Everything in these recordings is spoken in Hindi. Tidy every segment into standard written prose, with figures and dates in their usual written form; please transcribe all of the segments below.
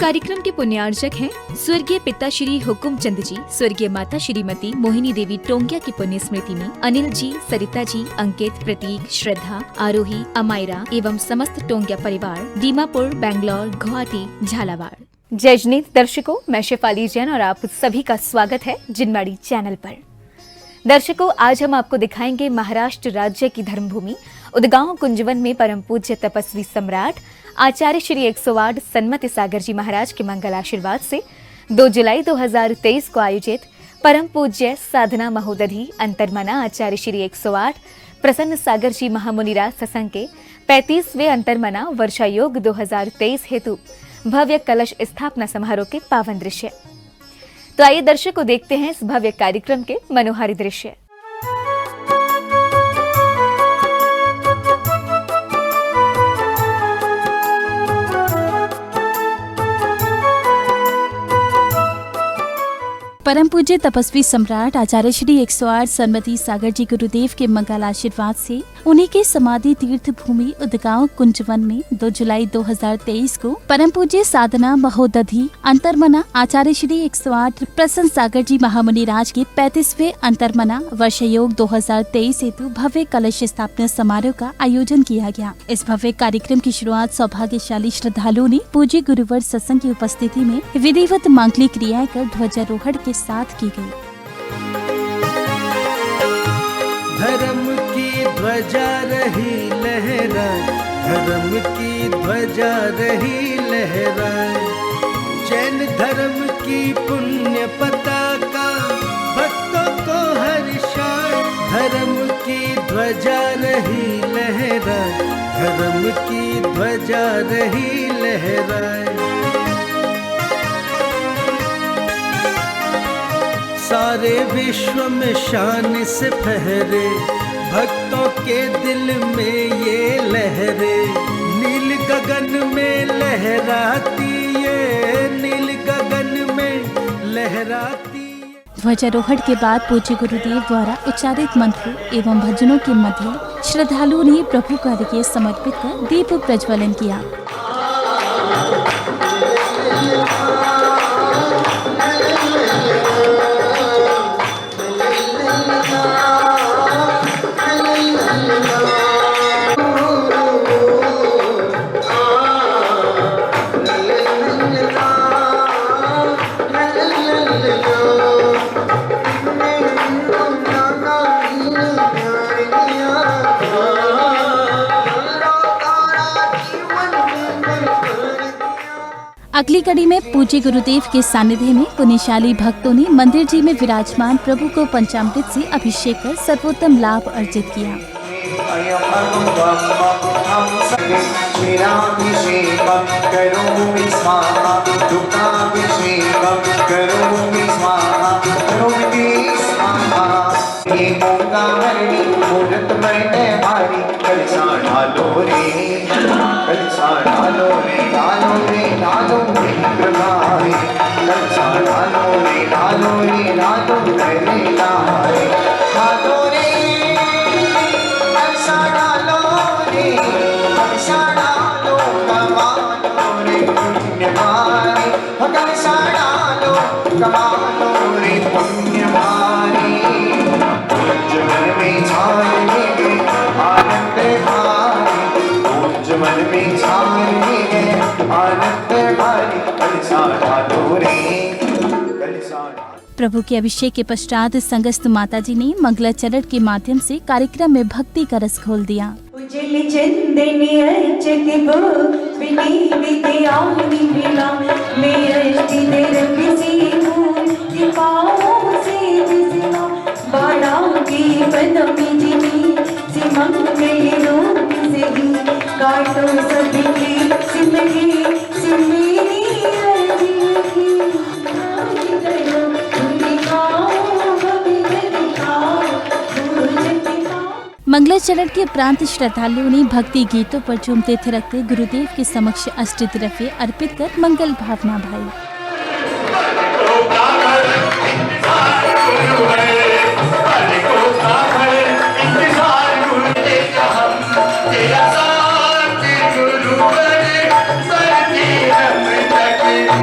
कार्यक्रम के पुण्यार्चक हैं स्वर्गीय पिता श्री हुकुम चंद जी, स्वर्गीय माता श्रीमती मोहिनी देवी टोंगिया की पुण्य स्मृति में अनिल जी, सरिता जी, अंकित, प्रतीक, श्रद्धा, आरोही, अमायरा एवं समस्त टोंगिया परिवार दीमापुर, बैंगलोर, गुवाहाटी, झालावाड़। जय जिनेंद्र दर्शकों, मैं शेफाली जैन और आप सभी का स्वागत है जिनवाड़ी चैनल पर। दर्शकों, आज हम आपको दिखाएंगे महाराष्ट्र राज्य की धर्मभूमि उदगांव कुंजवन में परम पूज्य तपस्वी सम्राट आचार्य श्री 108 सन्मति सागर जी महाराज के मंगल आशीर्वाद से 2 जुलाई 2023 को आयोजित परम पूज्य साधना महोदधि अंतर्मना आचार्य श्री 108 प्रसन्न सागर जी महामुनिराज सत्संग के 35वें अंतर्मना वर्षा योग 2023 हेतु भव्य कलश स्थापना समारोह के पावन दृश्य। तो आइए दर्शकों देखते हैं इस भव्य कार्यक्रम के मनोहारी दृश्य। परम पूज्य तपस्वी सम्राट आचार्य श्री 108 सन्मति सागर जी गुरुदेव के मंगल आशीर्वाद से उन्हीं के समाधि तीर्थ भूमि उदगांव कुंजवन में 2 जुलाई 2023 को परम पूज्य साधना महोदधि अंतर्मना आचार्य श्री 108 प्रसन्न सागर जी महामुनि राज के 35वें अंतर्मना वर्ष योग 2023 हेतु भव्य कलश स्थापना समारोह का आयोजन किया गया। इस भव्य कार्यक्रम की शुरुआत सौभाग्यशाली श्रद्धालुओं ने पूज्य गुरुवर सत्संग की उपस्थिति में विधिवत मांगलिक क्रियाएं कर ध्वजारोहण के साथ की गई। धर्म की ध्वजा रही लहरा, धर्म की ध्वजा रही लहरा, जैन धर्म की पुण्य पताका भक्तों को हर्षाए। धर्म की ध्वजा रही लहरा, धर्म की ध्वजा रही लहराए। सारे विश्व में शान से फहरे, भक्तों के दिल में ये लहरे। नील गगन में लहराती ये, नील गगन में लहराती। ध्वजारोहण के बाद पूज्य गुरुदेव द्वारा उच्चारित मंत्रों एवं भजनों के मध्य श्रद्धालुओं ने प्रभु को अर्घ्य समर्पित कर दीप प्रज्वलन किया। अगली कड़ी में पूज्य गुरुदेव के सानिध्य में पुण्यशाली भक्तों ने मंदिर जी में विराजमान प्रभु को पंचामृत से अभिषेक कर सर्वोत्तम लाभ अर्जित किया। प्रभु के अभिषेक के पश्चात संगस्त माताजी ने मंगलाचरण के माध्यम से कार्यक्रम में भक्ति का रस घोल दिया। मंगलाचरण के उपरांत श्रद्धालुओं ने भक्ति गीतों पर झूमते थिरकते गुरुदेव के समक्ष अष्टद्रव्य अर्पित कर मंगल भावना भाई। तेरा साथ गुरु बने, सर की हम तक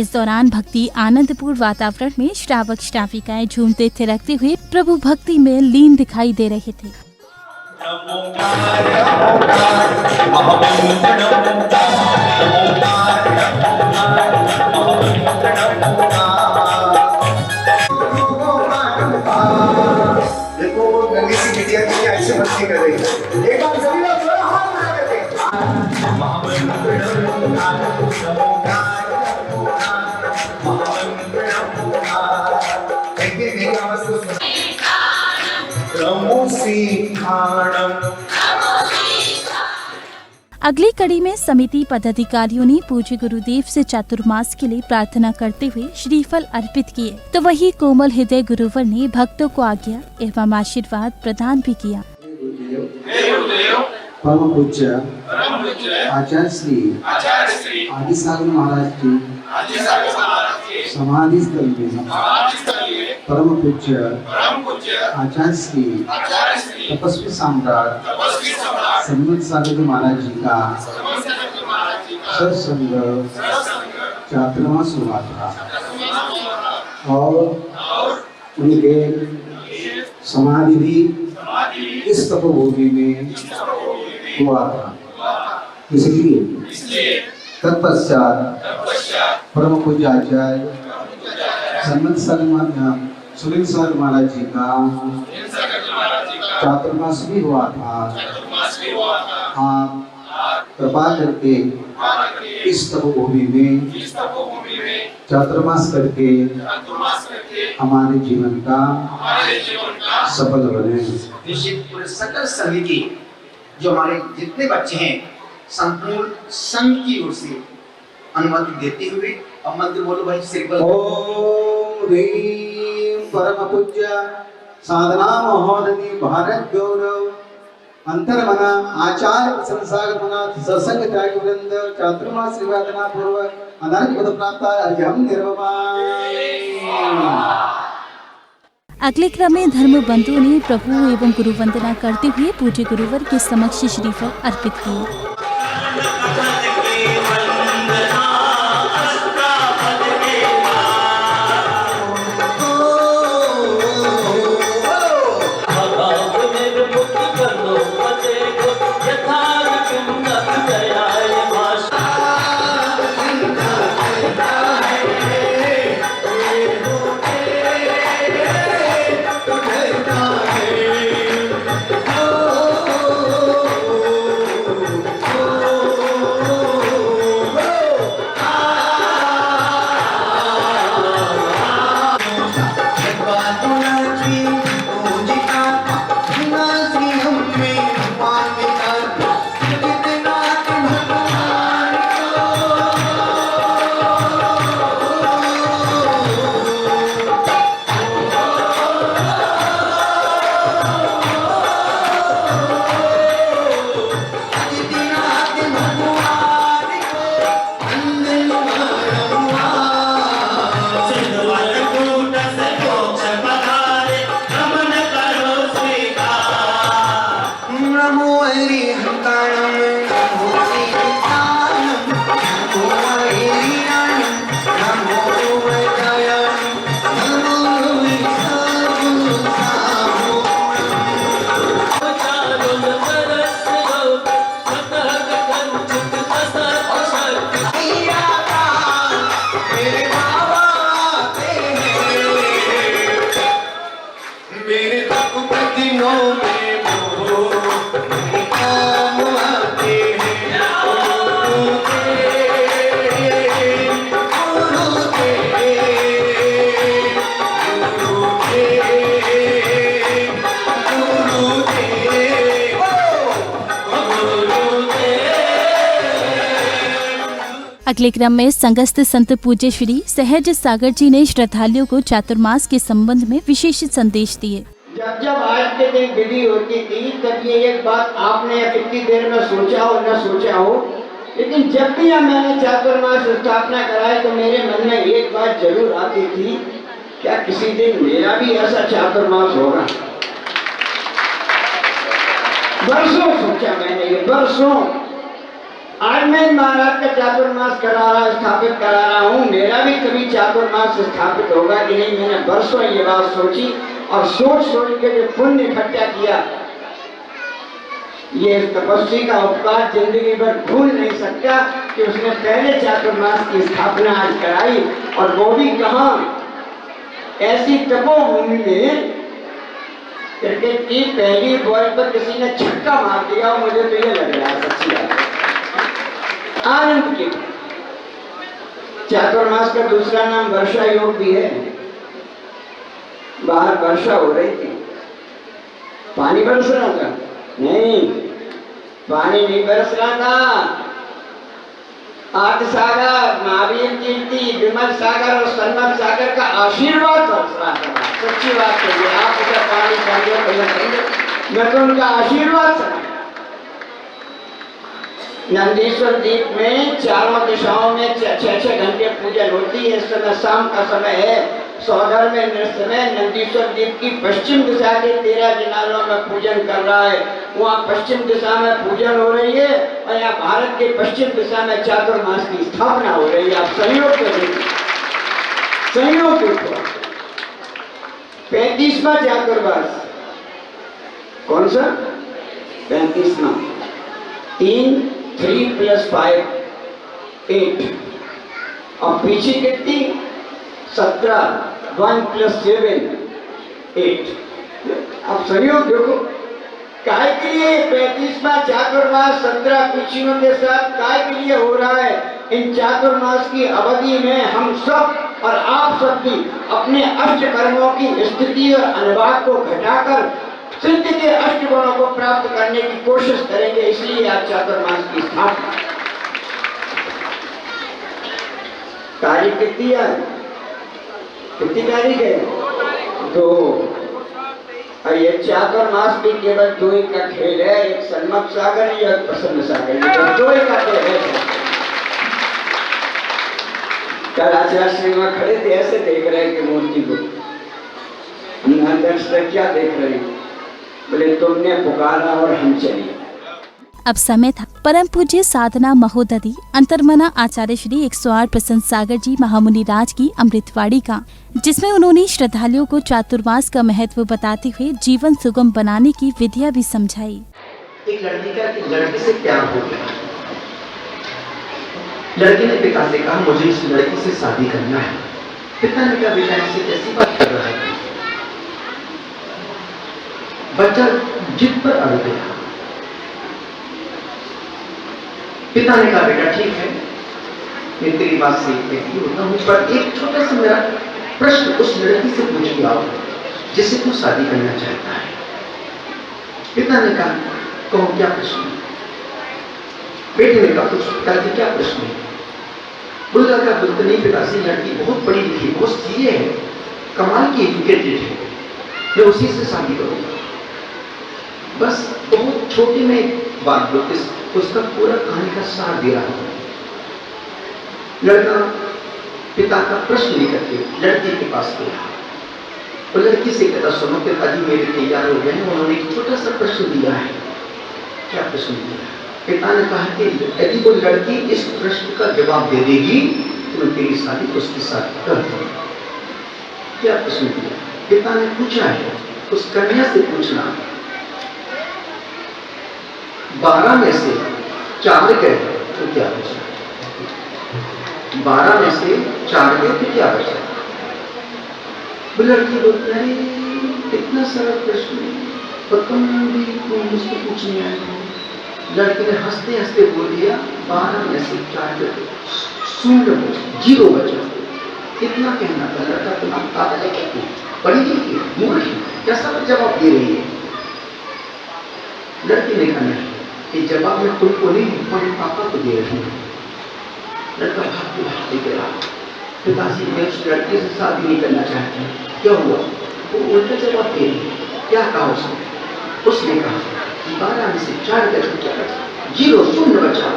इस दौरान भक्ति आनंदपूर्ण वातावरण में श्रावक श्राविकाएं झूमते थिरकते हुए प्रभु भक्ति में लीन दिखाई दे रहे थे। देखो वो गंदी सी बिटिया की ऐसे मस्ती कर रही है। एक बार सभी लोग थोड़ा हाथ मिला के देखिए आवाज को सुनो। अगली कड़ी में समिति पदाधिकारियों ने पूज्य गुरुदेव से चातुर्मास के लिए प्रार्थना करते हुए श्रीफल अर्पित किए, तो वही कोमल हृदय गुरुवर ने भक्तों को आज्ञा एवं आशीर्वाद प्रदान भी किया। परम पूज्य आचार्य श्री आदि सागर महाराज की समाधि स्थल में परम पूज्य आचार्य श्री तपस्वी सम्राट सन्मत सागर महाराज जी का सत्संग चातुर्मास हुआ था और उनके समाधि भी इस तपोभूमि में हुआ था। इसलिए तत्पश्चात परम पूज्य आचार्य सन्मत सुरेंद्र सागर महाराज जी का चातुर्मास भी हुआ था। आप कृपा करके इस तपोभूमि में चातुर्मास करके हमारे जीवन का सफल बने। निश्चित सकल समिति जो हमारे जितने बच्चे हैं संपूर्ण संघ की ओर से अनुमति देते हुए अब मंत्र बोलो भाई श्रीफल। ओम ह्रीं परम पूज्य साधना महोदधि भारत गौरव अंतर्मना आचार्य संसागर मना सत्संग त्याग वृंद चातुर्मास निवेदना पूर्वक अनर्घ पद प्राप्त अर्घ्यम निर्वपामि। अगले क्रम में धर्म बंधुओं ने प्रभु एवं गुरु वंदना करते हुए पूज्य गुरुवर के समक्ष श्रीफल अर्पित किए। अगले क्रम में संगस्थ संत पूज्य श्री सहज सागर जी ने श्रद्धालुओं को चातुर्मास के संबंध में विशेष संदेश दिए। जब आज के दिन विधि होती थी तब ये एक बात आपने कितनी देर में सोचा हो न सोचा हो, लेकिन जब भी मैंने चातुर्मास स्थापना कराई तो मेरे मन में एक बात जरूर आती थी, क्या किसी दिन मेरा भी ऐसा चातुर्मास होगा। बरसों सोचा मैंने, ये बरसों, आज मैं महाराज का चातुर्मास स्थापित करा रहा हूँ, मेरा भी कभी चातुर्मास स्थापित होगा कि नहीं। मैंने बरसों ये बात सोची और सोच के जो पुण्य इकट्ठा किया, ये तपस्वी का उपकार जिंदगी भर भूल नहीं सकता कि उसने पहले चातुर्मास की स्थापना आज कराई, और वो भी कहाँ, ऐसी तपोभूमि में क्रिकेट की पहली बॉल पर किसी ने छक्का मार दिया। मुझे तो ये लग रहा है सच्ची बात आनंद की। चातुर्मास का दूसरा नाम वर्षा योग भी है। बाहर वर्षा हो रही थी, पानी बरस रहा था? नहीं, पानी नहीं बरस रहा था। आठ सागर, महावीर कीर्ति, विमल सागर और सन्मत सागर का आशीर्वाद बरस रहा था। सच्ची बात कहिए, आप उसे पानी कहिए, मैं तो उनका आशीर्वाद समझ। नंदीश्वर द्वीप में चारों दिशाओं में 6-6 घंटे पूजन होती है। इस समय शाम का समय है। सौदर में नृत्य में नंदीश्वर द्वीप की पश्चिम दिशा के 13 किनारों में पूजन कर रहा है। वहाँ पश्चिम दिशा में पूजन हो रही है और यहाँ भारत के पश्चिम दिशा में चातुर्मास की स्थापना हो रही है। आप संयोग के देखिए, संयोग देखो। 35वां चातुर्मास, कौन सा 35वां? 3 + 5 8 और पीछे कितनी? 17 1 + 7 8। अब सहयोग देखो, काय के लिए 35वां चातुर्मास 17 पीछियों के साथ काय के लिए हो रहा है? इन चातुर्मास की अवधि में हम सब और आप सब भी अपने अष्ट कर्मों की स्थिति और अनुभाग को घटाकर सिद्ध के अष्ट गुणों को प्राप्त करने की कोशिश करेंगे। इसलिए आज चातुर्मास की स्थापना। तारीख कितनी है? कितनी तारीख है? 2। और ये चातुर्मास भी केवल 2 ही का खेल है। एक सन्मत सागर या प्रसन्न सागर, ये 2 ही का खेल है। कल आचार्य श्री वहां खड़े थे, ऐसे देख रहे हैं कि मूर्ति को दर्शक क्या देख रहे हैं? बोले तुमने पुकारा और हम चले। अब समय था परम पूज्य साधना महोदधि अंतर्मना आचार्य श्री 108 प्रसन्न सागर जी महामुनि राज की अमृतवाणी का, जिसमें उन्होंने श्रद्धालुओं को चातुर्मास का महत्व बताते हुए जीवन सुगम बनाने की विधियां भी समझाई। एक लड़की से प्यार हो गया। लड़की ने पिता से कहा मुझे इस लड़की से शादी करना है। पिता ने कहा बेटा ऐसी कैसी बात कर रहा है? बच्चा जिद पर अड़ गया। पिता ने कहा बेटा ठीक है, मैं तेरी बात से एक होता हूं, पर एक छोटा सा मेरा प्रश्न उस लड़की से पूछ के आओ जिससे तू शादी करना चाहता है। पिता ने कहा कहो क्या प्रश्न? बेटे ने कहा कुछ पिताजी क्या प्रश्न है? बोला क्या बोलते नहीं पिताजी, लड़की बहुत पढ़ी लिखी, बहुत सीए है, कमाल की एजुकेटेड है, मैं उसी से शादी करूंगा। बस बहुत छोटी में बात बोलते उसका पूरा कहानी का सार दे रहा हूं। लड़का पिता का प्रश्न लेकर के लड़की के पास गया और लड़की से कहता सुनो पिताजी मेरे तैयार हो गए हैं, उन्होंने एक छोटा सा प्रश्न दिया है। क्या प्रश्न दिया? पिता ने कहा कि यदि कोई लड़की इस प्रश्न का जवाब दे देगी तो मैं तेरी शादी उसके साथ कर दूंगा। क्या प्रश्न दिया? पिता ने पूछा है उस कन्या से पूछना 12 में से 4 गए तो क्या बचा? 12 में से 4 गए तो क्या बचा? वो लड़की बोलती है इतना सारा प्रश्न तुम भी मुझसे पूछने आए हो। लड़की ने हंसते हंसते बोल दिया 12 में से 4 गए, 0 बचा। इतना कहना था। लड़का तुम पागल है क्या? पढ़ी लिखी मूर्ख कैसा जवाब दे रही है? लड़की ने कहा नहीं, ये जवाब मैं तुमको नहीं तुम्हारे पापा को दे रही हूँ। लड़का भागते गया। पिताजी मैं उस लड़की से शादी नहीं करना चाहती। क्या हुआ? वो उल्टा जवाब दे रही है। क्या कहा उसने? उसने कहा 12 में से 4 गए तो क्या बचा? 0 बचा।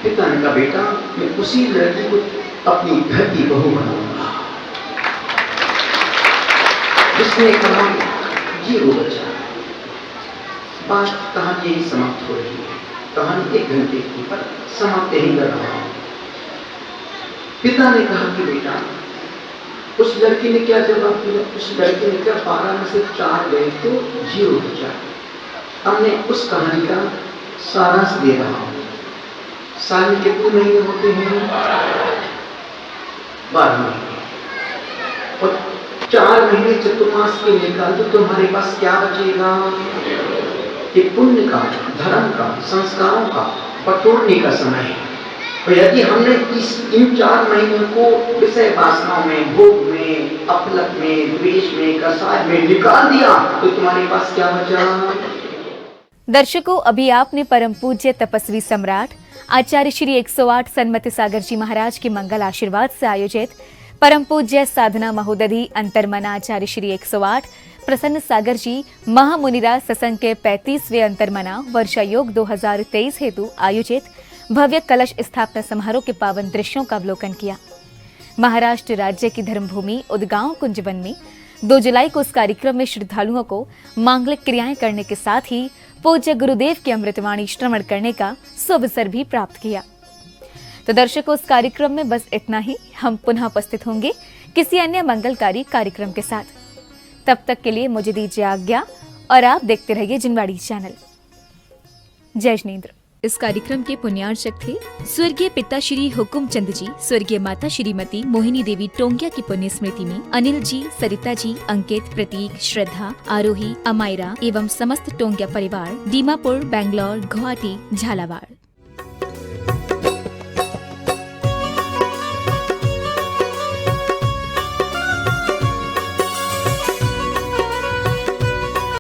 पिता ने कहा बेटा मैं उसी लड़की को अपनी घर की बहू बनाऊंगा। जिसने कहा 0 बचा। बात कहानी यही समाप्त हो रही है। कहानी कहानी 1 घंटे की, पर समाप्त ही कर रहा हूं। पिता ने कहा कि बेटा, उस लड़की ने क्या जवाब दिया? उस लड़की ने क्या 12 में से 4 गए तो 0 बचा। अब मैं उस कहानी का सारांश दे रहा हूं। साल में कितने महीने होते हैं? 12 महीने। और 4 महीने चतुर्मास के निकाल तो तुम्हारे पास क्या बचेगा? कि पुण्य का, धर्म का, संस्कारों का बटोरने का समय है। और यदि हमने इन 4 महीनों को विषय वासनाओं में, भोग में, अपलक में, द्वेष में, कसाय में निकाल दिया तो तुम्हारे पास क्या बचा? दर्शकों, अभी आपने परम पूज्य तपस्वी सम्राट आचार्य श्री 108 सन्मति सागर जी महाराज के मंगल आशीर्वाद से आयोजित परम पूज्य साधना महोदधि अंतर्मना आचार्य श्री 108 प्रसन्न सागर जी महामुनिराज सत्संग के 35वें अंतर्मना वर्षा योग 2023 हेतु आयोजित भव्य कलश स्थापना समारोह के पावन दृश्यों का अवलोकन किया। महाराष्ट्र राज्य की धर्मभूमि उदगांव कुंजवन में 2 जुलाई को इस कार्यक्रम में श्रद्धालुओं को मांगलिक क्रियाएं करने के साथ ही पूज्य गुरुदेव की अमृतवाणी श्रवण करने का सुअवसर भी प्राप्त किया। तो दर्शकों, इस कार्यक्रम में बस इतना ही। हम पुनः उपस्थित होंगे किसी अन्य मंगलकारी कार्यक्रम के साथ। तब तक के लिए मुझे दीजिए आज्ञा और आप देखते रहिए जिनवाड़ी चैनल। जय जिनेंद्र। इस कार्यक्रम के पुण्यार्चक थे स्वर्गीय पिता श्री हुकुम चंद जी, स्वर्गीय माता श्रीमती मोहिनी देवी टोंगिया की पुण्य स्मृति में अनिल जी, सरिता जी, अंकित, प्रतीक, श्रद्धा, आरोही, अमायरा एवं समस्त टोंगिया परिवार, दीमापुर, बेंगलोर, गुवाहाटी, झालावाड़।